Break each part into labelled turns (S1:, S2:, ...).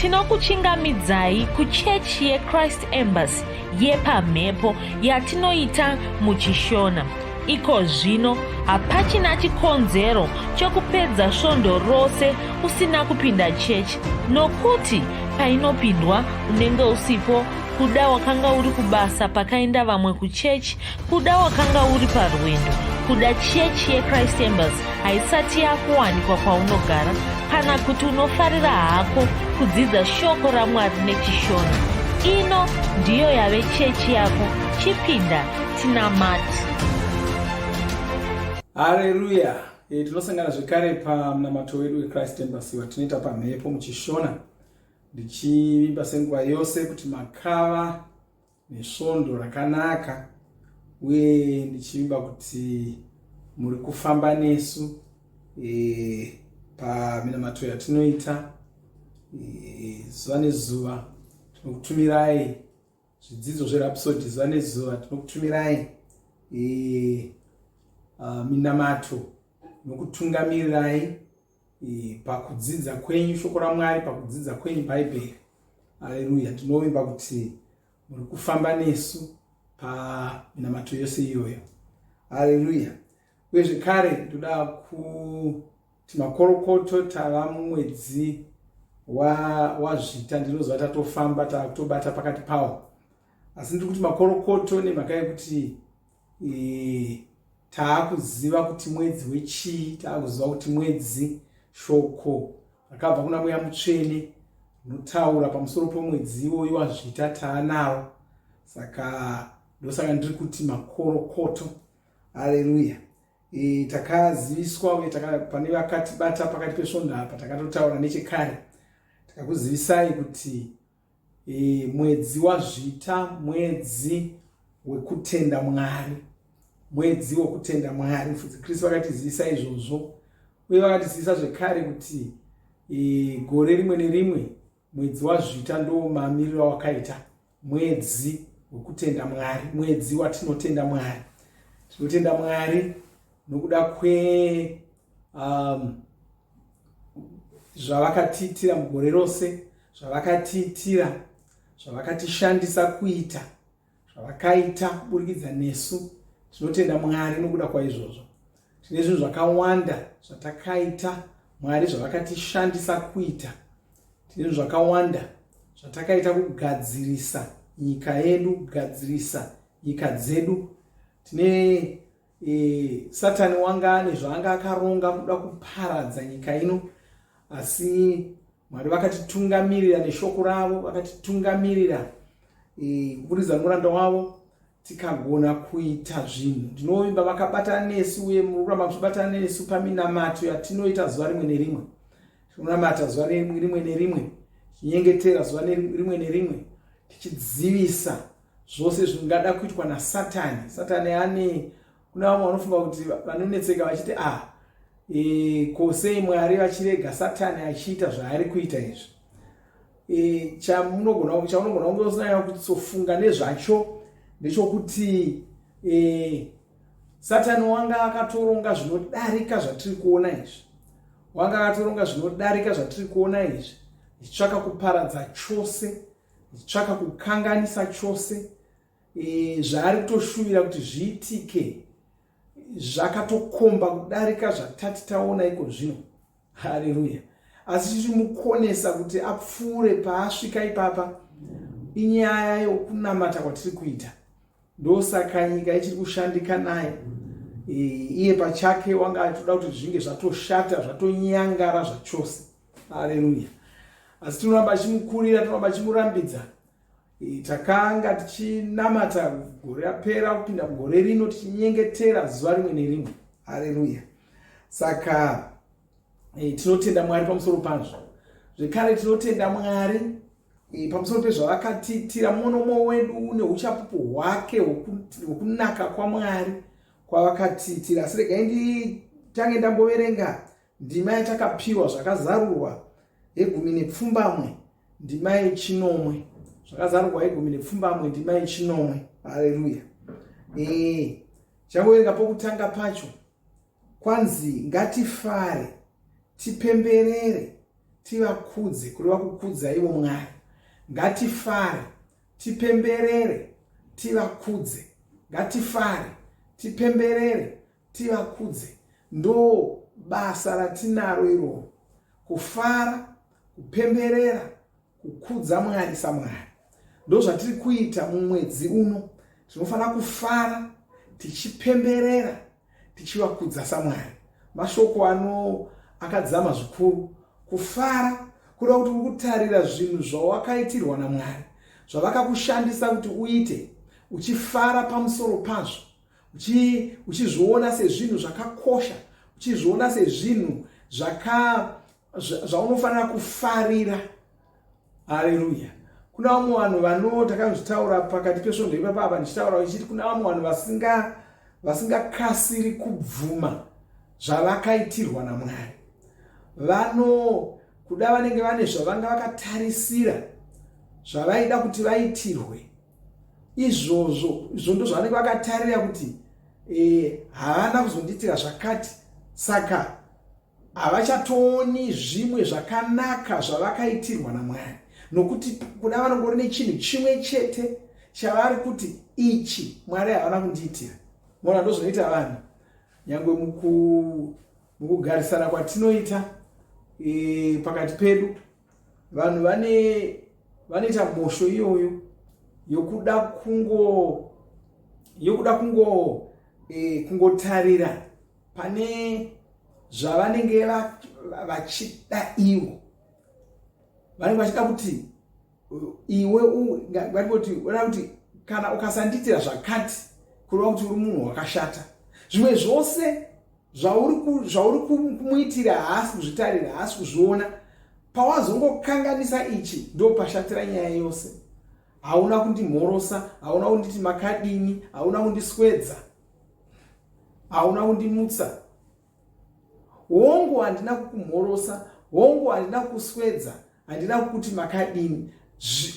S1: tinokuchingamidzai kuchechi yeChrist Embassy yepamhepo yatinoita muchishona. Iko zvino hapachina chikonzero chokupedza svondo rose usina kupinda chechi, nokuti painopindwa unenge usipo, kuda wakanga uri kubasa pakaenda vamwe kuchechi, kuda wakanga uri parwendo, kuda chechi yeChrist Embassy haisati yakuwanikwa kwaunogara, kana kuti unofarira hako kudzidza shoko raMwari nechishona. Ino ndiyo yave chechi yako. Chipinda tinamati.
S2: Haleluya. Tinosangana zvekare pamunamato wedu weChrist Embassy watinoita pamhepo muchishona, ndichivimba senguva yose kuti makava nesvondo rakanaka, uye ndichivimba kuti muri kufamba nesu paminamato yatinoita zuva nezuva. Tinokutumirai zvidzidzo zverapsodi zuva nezuva. Tinokutumirai minamato nokutungamirirai pakudzidza kwenyu shoko raMwari, pakudzidza kwenyu Bhaibheri. Haleluya. Tinovimba kuti muri kufamba nesu paminamato yose iyoyo. Haleluya. Uye zvekare ndoda kuti makorokoto tava mumwedzi wazvita, ndinozva tatofamba takutobata pakati pawo, asi ndiri kuti makorokoto nemhaka yekuti taakuziva kuti mwedzi wechii, taakuziva kuti mwedzi shoko rakabva kuna Mweya Mutsvene rinotaura pamusoro pomwedzi iwoyo wazvita taanawo. Saka ndosaka ndiri kuti makorokoto. Haleluya. Takaziviswa uye pane vakatibata pakati pesvondo apa takatotaura nechekare, takakuzivisai kuti mwedzi wazvita mwedzi wekutenda Mwari, mwedzi wekutenda Mwari. Mufudzi Kristu vakatizivisa izvozvo, uye vakatizivisa zvekare kuti gore rimwe nerimwe mwedzi wazvita ndo mamiriro wakaita mwedzi wekutenda Mwari, mwedzi watinotenda Mwari. Tinotenda Mwari nokuda kwe zvavakatiitira mugore rose, zvavakatiitira, zvavakatishandisa kuita, zvavakaita kuburikidza nesu. Tinotenda Mwari nokuda kwaizvozvo. Tine zvinhu zvakawanda zvatakaita Mwari, zvavakatishandisa kuita. Tine zvinhu zvakawanda zvatakaita kugadzirisa nyika yedu, kugadzirisa nyika dzedu. Tine Satani wanga nezvaanga akaronga kuda kuparadza nyika ino, asi Mwari vakatitungamirira neshoko ravo, vakatitungamirira kuburidza nomuranda wavo, tikagona kuita zvinhu. Ndinovimba vakabata nesu, uye murikuramba muchibata nesu paminamato yatinoita zuva rimwe nerimwe. Tinonamata zuva rimwe nerimwe, tinyengetera zuva rimwe nerimwe, tichidzivisa zvose zvingada kuitwa naSatani. Satani ane kuna vamwe vanofunga kuti vanonetseka vachiti kosei Mwari vachirega Satani achiita zvaari kuita izvi. Chaunogona kunge usina kutsofunga nezvacho ndechokuti Satani wanga akatoronga zvinodarika zvatiri kuona izvi, wanga akatoronga zvinodarika zvatiri kuona izvi, ichitsvaka kuparadza chose, ichitsvaka kukanganisa chose. Zvaari kutoshuvira kuti zviitike zvakatokomba kudarika zvatati taona iko zvino. Haleluya. Asi tichimukonesa kuti apfuure paasvika ipapa, inyaya yokunamata kwatiri kuita. Ndosaka nyika ichiri kushandika naye. Iye pachake wanga achitoda kuti zvinge zvatoshata, zvatonyangara zvachose. Haleluya. Asi tinoramba achimukurira, tinoramba achimurambidza. Takanga tichinamata gore rapera kupinda mugore rino, tichinyengetera zuva rimwe nerimwe. Haleluya. Saka tinotenda Mwari pamusoro pazvo. Zvekare tinotenda Mwari pamusoro pezvavakatiitira muono wedu neuchapupu hwake hwokunaka kwaMwari kwavakatiitira. Asi regai nditange ndamboverenga ndima yatakapiwa zvakazarurwa ye10 ndima ye9. Zvakazarurwa ye10 ndima ye9. Haleluya. Changoverenga pokutanga pacho, kwanzi ngatifare, tipemberere, tivakudze, kureva kukudza ivo Mwari. Ngatifare, tipemberere, tivakudze. Ngatifare, tipemberere, tivakudze. Ndo basa ratinaro iroro, kufara, kupemberera, kukudza Mwari saMwari. Ndo zvatiri kuita mumwedzi uno. Tinofanira kufara, tichipemberera, tichivakudza saMwari. Mashoko ano akadzama zvikuru. Kufara kureva kuti uri kutarira zvinhu zvawakaitirwa naMwari, zvavakakushandisa kuti uite, uchifara pamusoro pazvo, uchizviona sezvinhu zvakakosha, uchizviona sezvinhu zvaunofanira kufarira. Haleluya. Kuna vamwe vanhu takanzvitaura pakati pesvondo ipapa apa ndichitaura ichiti kuna vamwe vanhu vasingakasiri kubvuma zvavakaitirwa naMwari. Kuda vanenge vane zvavanga vakatarisira zvavaida kuti vaitirwe. Izvozvo ndo zvavanenge vakatarira kuti havana kuzonditira zvakati, saka havachatooni zvimwe zvakanaka zvavakaitirwa naMwari. Nokuti kuda vanongori nechinhu chimwe chete chavari kuti ichi Mwari havana kundiitira. Mona ndo zvinoita vanhu nyangwe mukugarisana kwatinoita pakati pedu. Vanhu vanoita mhosho iyoyo yokuda kungotarira pane zvavanenge vachida ivo. Vanenge vachida kuti iwe kuti kana ukasanditira zvakati kureva kuti uri munhu wakashata. Zvimwe zvose zvauri kumuitira haasi kuzvitarira, haasi kuzviona. Pawazongokanganisa ichi ndo pashatira nyaya yose. Hauna kundimhorosa, hauna kunditi makadini, hauna kundiswedza, hauna kundimutsa. Hongu handina kukumhorosa, hongu handina kuswedza, handina kukuti makadini.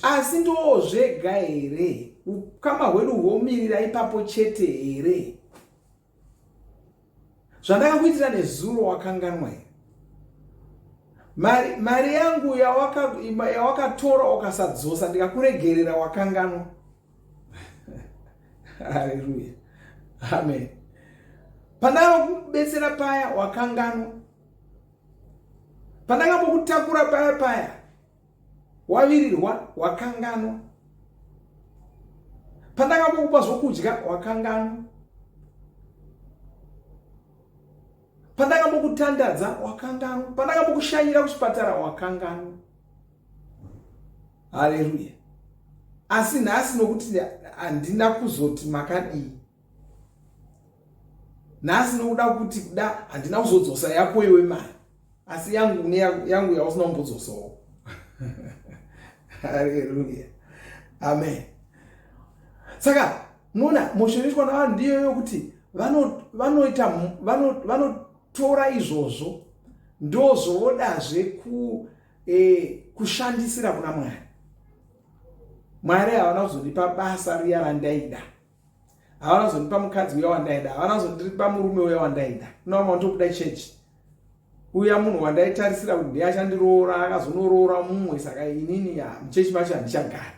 S2: Asi ndo zvega here? Ukama hwedu hwomirira ipapo chete here? Zvandakakuitira nezuro wakanganwa here? Mari yangu yawakatora ukasadzosa ndikakuregerera wakanganwa. Haleluya. Amen. Pandakakubetsera paya wakanganwa. Pandakakutakura paya wavirirwa wakanganwa. Pandakakupa zvokudya wakanganwa. Pandakamukutandadza wakanganwa. Pandakamukushanyira kuchipatara wakanganwa. Haleluya. Asi nhasi nokuti handina kuzoti makadii, nhasi nokuda kuti handina kuzodzosa yako iwe mari, asi yangu yausina kumbodzosawo. Haleluya. Amen. Saka mona mhosho inoitwa navanhu ndiyo yokuti vanotora izvozvo ndozvodazve kushandisira kuna Mwari. Mwari havana kuzondipa basa riya randaida, havana kuzondipa mukadzi uya wandaida, havana kuzondipa murume uya wandaida. Kuna vamwe vanotokuda chechi, uya munhu wandaitarisira kuti ndiye achandiroora akazonoroora mumwe, saka inini muchechi macho handichagara.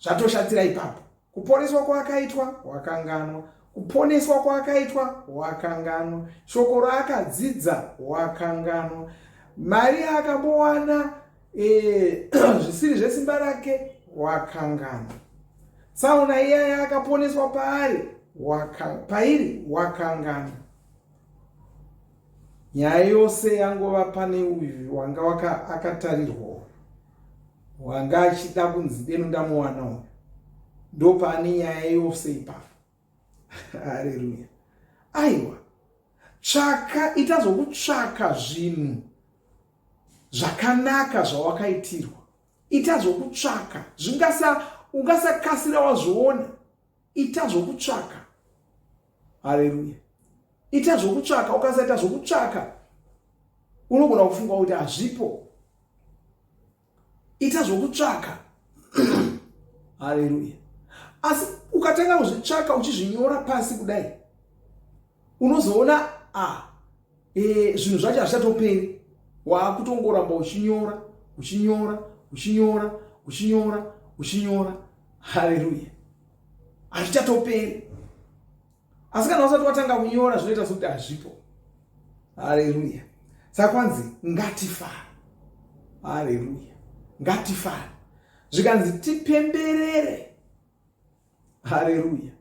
S2: Zvatoshatira ipapo. Kuponeswa kwakaitwa wakanganwa, kuponeswa kwakaitwa wakanganwa, shoko raakadzidza wakanganwa, mari akambowana zvisiri zvesimba rake wakanganwa, tsaona iyaya akaponeswa pairi wakanganwa. Nyaya yose yangova pane uyu wanga akatarirwa, wanga achida kunzi deno ndamuwanawo, ndo pane nyaya yose ipapo. Haleluya. Aiwa, ita zvokutsvaka zvinhu zvakanaka zvawakaitirwa. Ita zvokutsvaka, ungasakasira wazviona. Ita zvokutsvaka. Haleluya. Ita zvokutsvaka, ukasaita zvokutsvaka unogona kufunga kuti hazvipo. Ita zvokutsvaka. Haleluya. Asi ukatanga kuzvitsvaka uchizvinyora pasi kudai, unozoona zvinhu zvacho hazvichatoperi. wakutongoramba uchinyora. Haleluya. Hazvichatoperi. Asi kana usati watanga kunyora zvinoita sokuti hazvipo. Haleluya. Saka kwanzi ngatifare. Haleluya. Ngatifare. Zvikanzi tipemberere. Haleluya.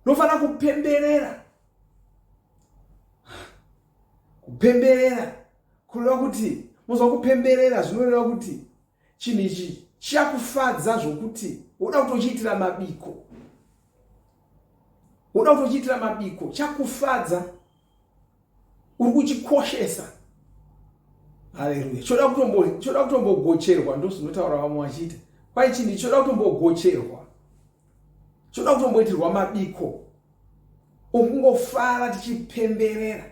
S2: Nofana kupemberera. Kupemberera kureva kuti muzwa kupemberera zvinoreva kuti chinhu ichi chakufadza zvokuti unoda kutochiitira mabiko. Unoda kutochiitira mabiko, chakufadza, uri kuchikoshesa. Haleluya. Choda kutombogocherwa, ndo zvinotaura vamwe vachiita. Kwai chinhu choda kutombogocherwa. Choda kutomboitirwa mabiko. Ukungofara tichipemberera.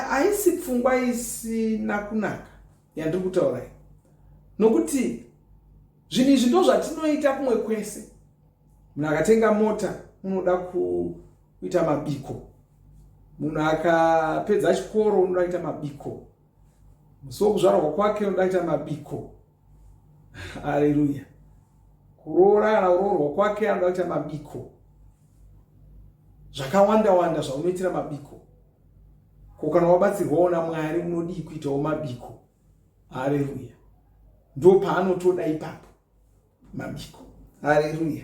S2: Haisi pfungwa isina kunaka yandiri kutaurai. Nokuti zvinhu izvi ndo zvatinoita kumwe kwese. Munhu akatenga mota unoda kuita mabiko. Munhu akapedza chikoro unoda kuita mabiko. Musi wokuzvarwa kwake unoda kuita mabiko. Haleluya. Kuroora kana kuroorwa kwake anoda kuita mabiko. Zvakawanda zvaunoitira mabiko. Kana wabatsirwawo naMwari unodii kuitawo mabiko. Haleluya. Ndo paanotoda ipapo mabiko. Haleluya.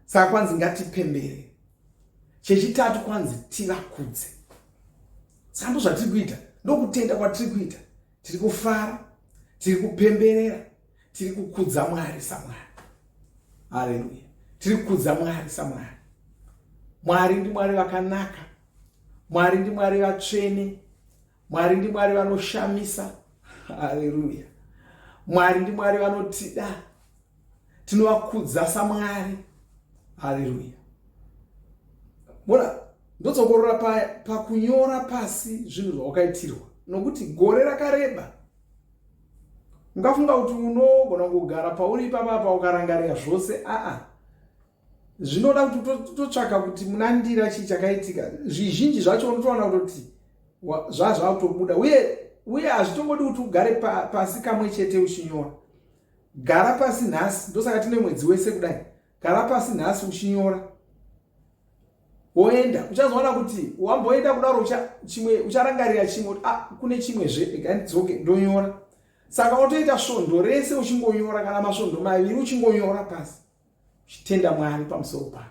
S2: Saka kwanzi ngatipembere. Chechitatu kwanzi tivakudze. Saka ndo zvatiri kuita. Ndokutenda kwatiri kuita. Tiri kufara, tiri kupemberera, tiri kukudza Mwari saMwari. Haleluya. Tiri kukudza Mwari saMwari. Mwari ndiMwari vakanaka. Mwari ndiMwari vatsvene. Mwari ndiMwari vanoshamisa. Haleluya. Mwari ndiMwari vanotida. Tinovakudza saMwari. Haleluya. Bona ndotsokorora pakunyora pasi zvinhu zvawakaitirwa. Nokuti gore rakareba. Ungafunga kuti unogona kugara pauri ipapa ukarangarira zvose. Zvinoda kuti totsvaka kuti munandira chii chakaitika. Zvizhinji zvacho unotoona kuti zvazvakutobuda. Uye hazvitongodi kuti ugare pasi kamwe chete uchinyora. Gara pasi nhasi. Ndosaka tine mwedzi wese kudai. Gara pasi nhasi uchinyora. Woenda. Uchazoona kuti wamboenda kudaro ucharangarira chimwe. Kune chimwezve. Ngandidzoke ndonyora. Saka unotoita svondo rese uchingonyora kana masvondo maviri uchingonyora pasi. Uchitenda Mwari pamusoro pazvo.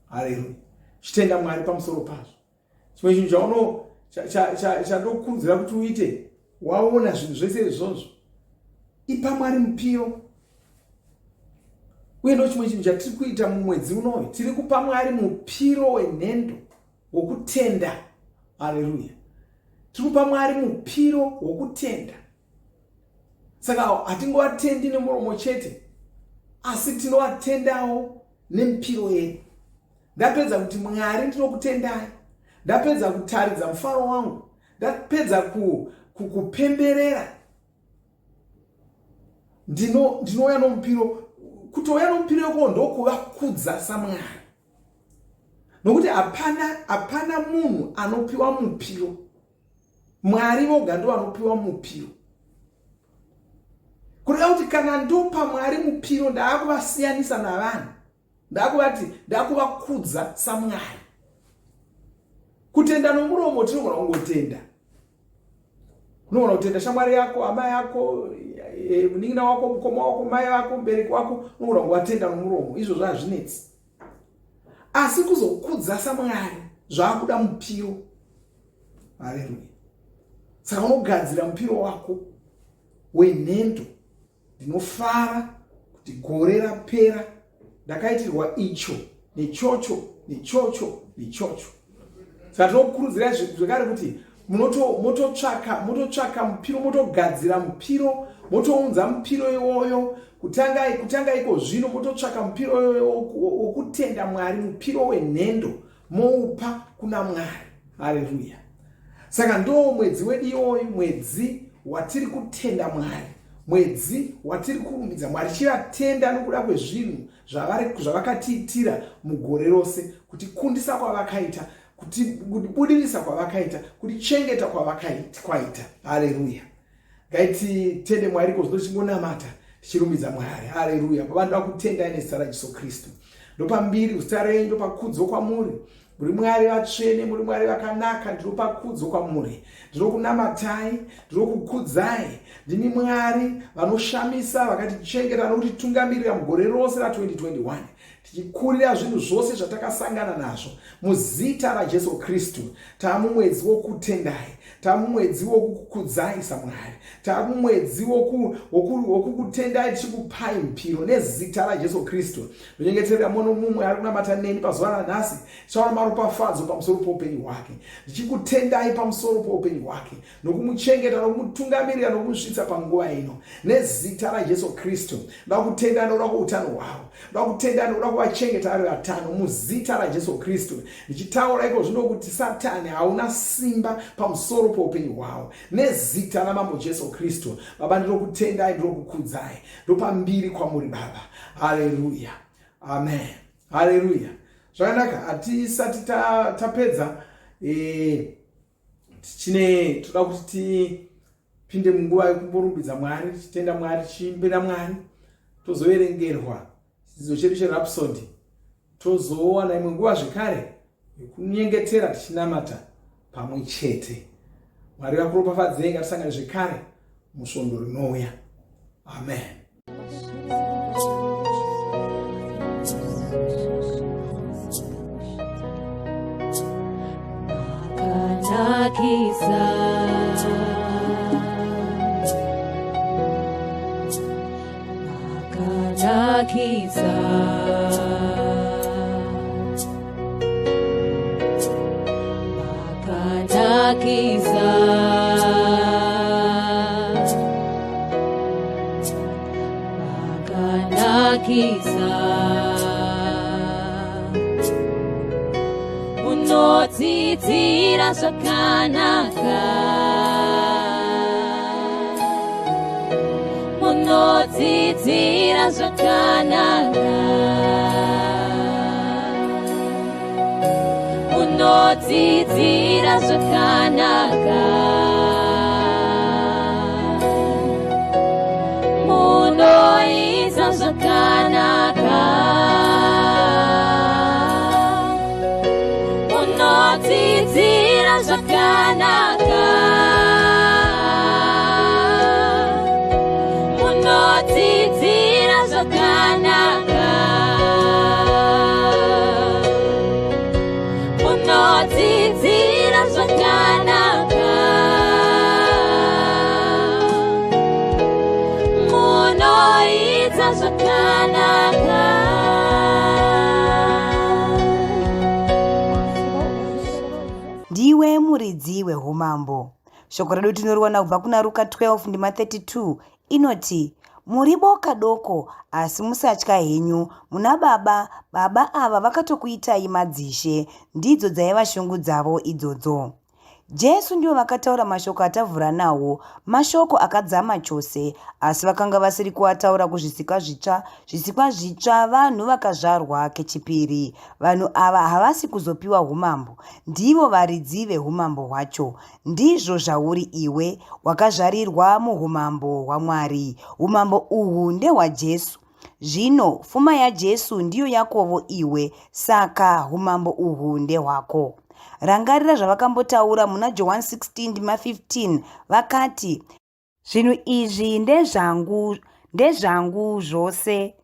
S2: Haleluya. Uchitenda Mwari pamusoro pazvo. Chimwe chinhu chandokurudzira kuti uite, waona zvinhu zvese izvozvo, ipa Mwari mupiro. Uye ndo chimwe chinhu chatiri kuita mumwedzi unoyu, tiri kupa Mwari mupiro wenhendo wokutenda. Haleluya. Tiri kupa Mwari mupiro wokutenda. Saka hatingovatendi nemuromo chete, asi tinovatendawo nemupiro yedu. Ndapedza kuti Mwari ndinokutendai. Ndapedza kutaridza mufaro wangu. Ndapedza kukupemberera. Ndinouya nomupiro. Kutouya nomupiro yako ndokuvakudza saMwari. Nokuti hapana munhu anopiwa mupiro. Mwari voga ndo anopiwa mupiro. Kureva kuti kana ndopa Mwari mupiro ndaakuvasiyanisa navanhu. Ndakuvakudza saMwari. Kutenda nomuromo tinogona kungotenda. Unogona kutenda shamwari yako, amai yako, munin'ina wako, mukoma wako, mai wako, mubereki wako, unogona kuvatenda nomuromo. Izvo zvazvinetsi. Asi kuzokudza saMwari zvakuda mupiro. Haleluya. Saka unogadzira mupiro wako wenhendo. Ndinofara kuti gore rapera ndakaitirwa icho nechocho nechocho nechocho. Saka tinokurudzira zvekare kuti mototsvaka mupiro, motogadzira mupiro, motounza mupiro iwoyo. Kutanga iko zvino mototsvaka mupiro iwoyo wokutenda Mwari, mupiro wenhendo, moupa kuna Mwari. Haleluya. Saka ndo mwedzi wedu iwoyu, mwedzi watiri kutenda Mwari. Mwedzi watiri kurumbidza Mwari, chivatenda nokuda kwezvinhu zvavakatiitira mugore rose, kutikundisa kwavakaita, kutibudirisa kwavakaita, kutichengeta kwavakaita. Haleluya. Ngaititende Mwari ko zvino tichingonamata tichirumbidza Mwari. Haleluya. Pavanhu vakutendai nezita raJesu Kristu. Ndopambiri zita renyu, ndopakudzo kwamuri. Muri Mwari vatsvene, muri Mwari vakanaka, ndinopa kudzo kwamuri. Ndinokunamatai, ndinokukudzai. Ndimi Mwari vanoshamisa, vakatichengeta nokutitungamirira mugore rose ra2021. Tichikurira zvinhu zvose zvatakasangana nazvo muzita raJesu Kristu. Tamumwedzi wokutendai, tamumwedzi wokukukudzai saMwari, tamumwedzi wokukutendai tichikupai mpiro nezita raJesu Kristu. Ndinyengeterera muno mumwe ari kunamata neni pazuva ranhasi, tichaona maropafadzo pamusoro poupenyu hwake. Ndichikutendai pamusoro poupenyu hwake, nokumuchengeta, nokumutungamirira, nokumusvitsa panguva ino nezita raJesu Kristu. Ndakutenda nokuda kweutano hwavo, ndakutenda nokuda kwavachengeta ari vatano muzita raJesu Kristu. Ndichitaura iko zvino kuti Satani hauna simba pamusoro poupenyu hwavo nezita ramambo Jesu Kristu. Baba, ndinokutendai, ndinokukudzai, ndopambiri kwamuri Baba. Haleluya. Amen. Haleluya. Zvakanaka, hatisati tapedza toda kuti tipinde munguva yekumborumbidza Mwari, tichitenda Mwari, tichiimbira Mwari, tozoverengerwa chidzidzo chedu cherhapsodi, tozowana imwe nguva zvekare yekunyengetera tichinamata pamwe chete. Mwari vakuropafadzei, ngatisangane zvekare musvondo rinouya. Amen.
S3: Unodzidzira zvakanaka, unodzidzira zvakanaka, unodzidzira zvakanaka, munoita zvakanaka, unodzidzira zvakanaka, unodzidzira zvakanaka, unodzidzira zvakanaka, munoita zvakanaka.
S4: Ndiwe muridzi weumambo. Shoko redu tinoriwana kubva kuna Luka 12:32 inoti, muri boka doko asi musatya henyu, muna baba ava vakatokuitai madzishe, ndidzo dzaiva shungu dzavo idzodzo. Jesu ndivo vakataura mashoko atavhura nawo, mashoko akadzama chose, asi vakanga vasiri kuataura kuzvisikwa zvitsva, vanhu vakazvarwa kechipiri. Vanhu ava havasi kuzopiwa umambo, ndivo varidzi veumambo hwacho. Ndizvo zvauri iwe, wakazvarirwa muumambo hwaMwari. Umambo uhu ndehwaJesu. Zvino pfuma yaJesu ndiyo yakovo iwe, saka umambo uhu ndehwako. Rangarira zvavakambotaura muna Johani 16:15 vakati, zvinhu izvi ndezvangu zvose.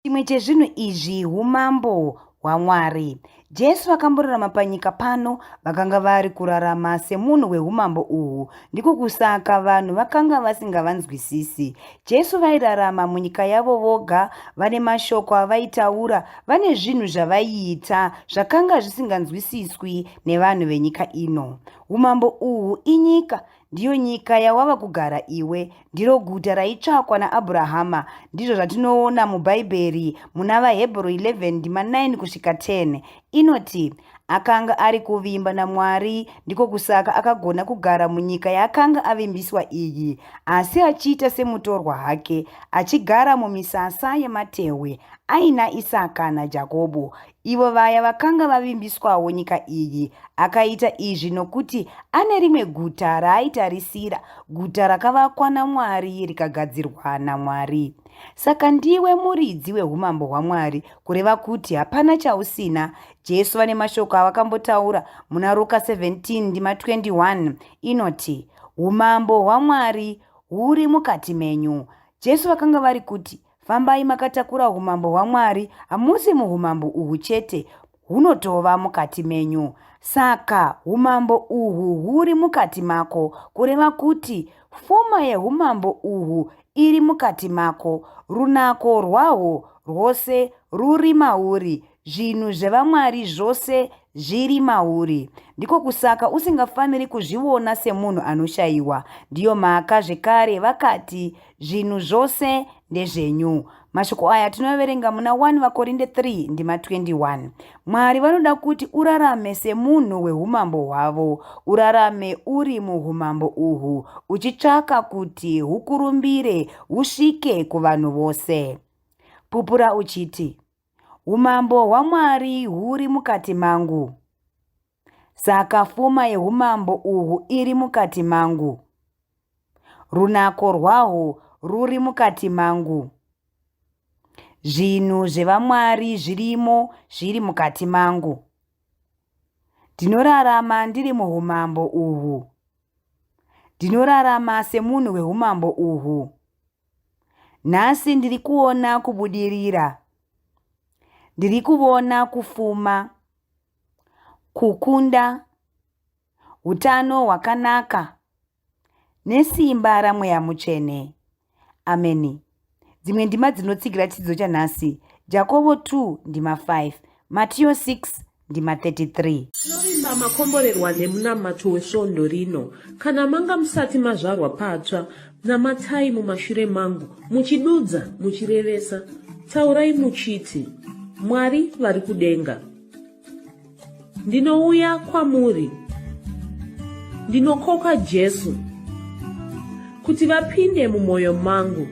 S4: Chimwe chezvinhu izvi umambo hwaMwari. Jesu vakamborarama panyika pano, vakanga vari kurarama semunhu weumambo uhu, ndiko kusaka vanhu vakanga vasingavanzwisisi. Jesu vairarama munyika yavo voga, vane mashoko avaitaura, vane zvinhu zvavaiita zvakanga zvisinganzwisiswi nevanhu venyika ino. Umambo uhu inyika, ndiyo nyika yawava kugara iwe, ndiro guta raitsvakwa naAbhurahama. Ndizvo zvatinoona mubhaibheri muna vaHebheru 11:9-10 inoti, akanga ari kuvimba naMwari, ndiko kusaka akagona kugara munyika yaakanga avimbiswa iyi, asi achiita semutorwa hake, achigara mumisasa yematehwe, aina Isaka naJakobho, ivo vaya vakanga vavimbiswawo nyika iyi. Akaita izvi nokuti ane rimwe guta raaitarisira, guta rakavakwa naMwari rikagadzirwa naMwari. Saka ndiwe muridzi weumambo hwaMwari, kureva kuti hapana chausina. Jesu vane mashoko avakambotaura muna Luka 17:21 inoti, umambo hwaMwari huri mukati menyu. Jesu vakanga vari kuti, fambai makatakura umambo hwaMwari, hamusi muumambo uhu chete, hunotova mukati menyu. Saka umambo uhu huri mukati mako, kureva kuti pfuma yeumambo uhu iri mukati mako, runako rwahwo rwose ruri mauri, zvinhu zvevaMwari zvose zviri mauri. Ndiko kusaka usingafaniri kuzviona semunhu anoshayiwa. Ndiyo mhaka zvekare vakati zvinhu zvose ndezvenyu. Mashoko aya tinoverenga muna 1 Vakorinde 3:21. Mwari vanoda kuti urarame semunhu weumambo hwavo, urarame uri muumambo uhu, uchitsvaka kuti hukurumbire husvike kuvanhu vose. Pupura uchiti, umambo hwaMwari huri mukati mangu. Saka pfuma yeumambo uhu iri mukati mangu, runako rwahwo ruri mukati mangu, zvinhu zvevaMwari zvirimo zviri mukati mangu. Ndinorarama ndiri muumambo uhu, ndinorarama semunhu weumambo uhu. Nhasi ndiri kuona kubudirira, ndiri kuona kufuma, kukunda, utano hwakanaka nesimba raMweya Mutsvene. Ameni. Dzimwe ndima dzinotsigira chidzidzo chanhasi: Jakobho 2:5, Matiyo 6:33.
S1: Tinovimba makomborerwa nemunamato wesvondo rino. Kana manga musati mazvarwa patsva, namatai mumashure mangu, muchidudza, muchirevesa. Taurai muchiti, Mwari vari kudenga, ndinouya kwamuri, ndinokoka Jesu kuti vapinde mumwoyo mangu.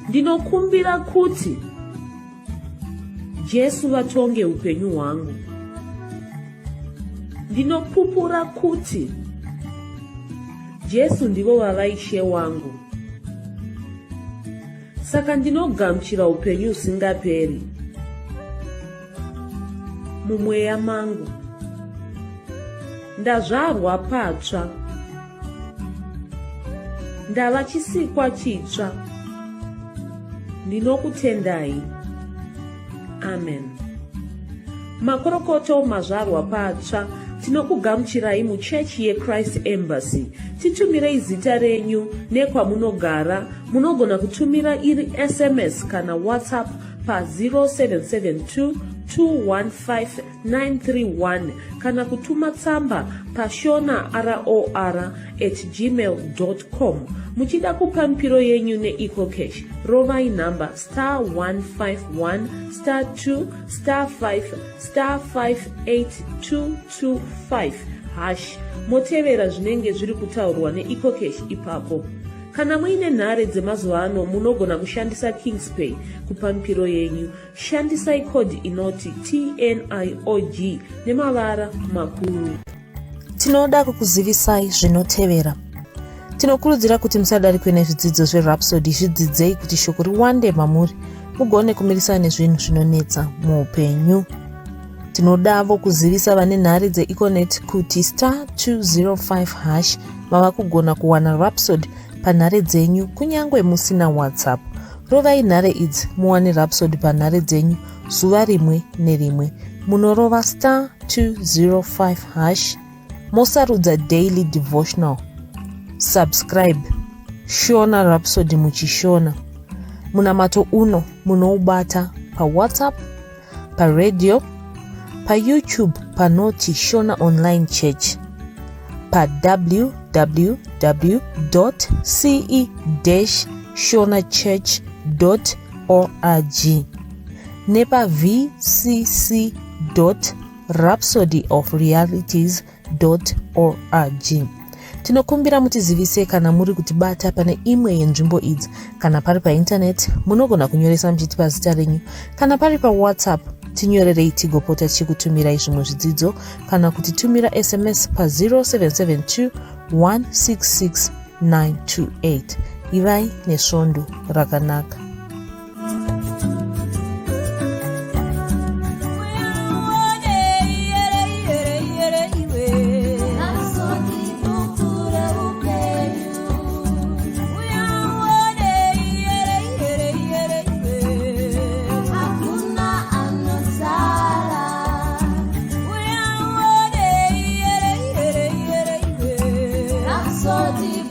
S1: Ndinokumbira kuti Jesu vatonge upenyu hwangu. Ndinopupura kuti Jesu ndivo vavaishe wangu. Saka ndinogamuchira upenyu usingaperi mumweya mangu. Ndazvarwa patsva, ndava chisikwa chitsva. Ndinokutendai. Amen. Makorokoto mazvarwa patsva, tinokugamuchirai muchechi yeChrist Embassy. Titumirei zita renyu nekwamunogara. Munogona kutumira iri SMS kana WhatsApp pa 0772215931 kana kutuma tsamba pa shona@gmail.com. Muchida kupa mpiro yenyu neEco Cash, rovai namba *151*2*5*58225# motevera zvinenge zviri kutaurwa neEco Cash ipapo. Kana muine nhare dzemazuva ano, munogona kushandisa KingsPay kupa mpiro yenyu. Shandisai kodi inoti TNIOG nemavara makuru.
S5: Tinoda kukuzivisai zvinotevera. Tinokurudzira kuti musadarikwe nezvidzidzo zveRhapsody. Zvidzidzei kuti shoko riwande mamuri, mugone kumirisana nezvinhu zvinonetsa muupenyu. Tinodavo kuzivisa vane nhare dzeEconet kuti *205# mava kugona kuwana Rhapsody panhare dzenyu kunyangwe musina WhatsApp. Rovai nhare idzi muwane Rhapsody panhare dzenyu zuva rimwe nerimwe. Munorova *205#, mosarudza Daily Devotional. Subscribe Shona Rhapsody muchishona. Munamato uno munoubata pa WhatsApp, pa radio, pa YouTube panoti Shona Online Church, pa www.ce-shonachurch.org, nepa vcc www.rhapsodyofrealities.org. Tinokumbira mutizivise kana muri kutibata pane imwe yenzvimbo idzi. Kana pari paintaneti munogona kunyoresa muchitipa zita renyu. Kana pari pawhatsapp tinyorerei tigopota tichikutumirai zvimwe zvidzidzo, kana kutitumira sms pa0772 166 928. Ivai nesvondo rakanaka.
S3: So deep.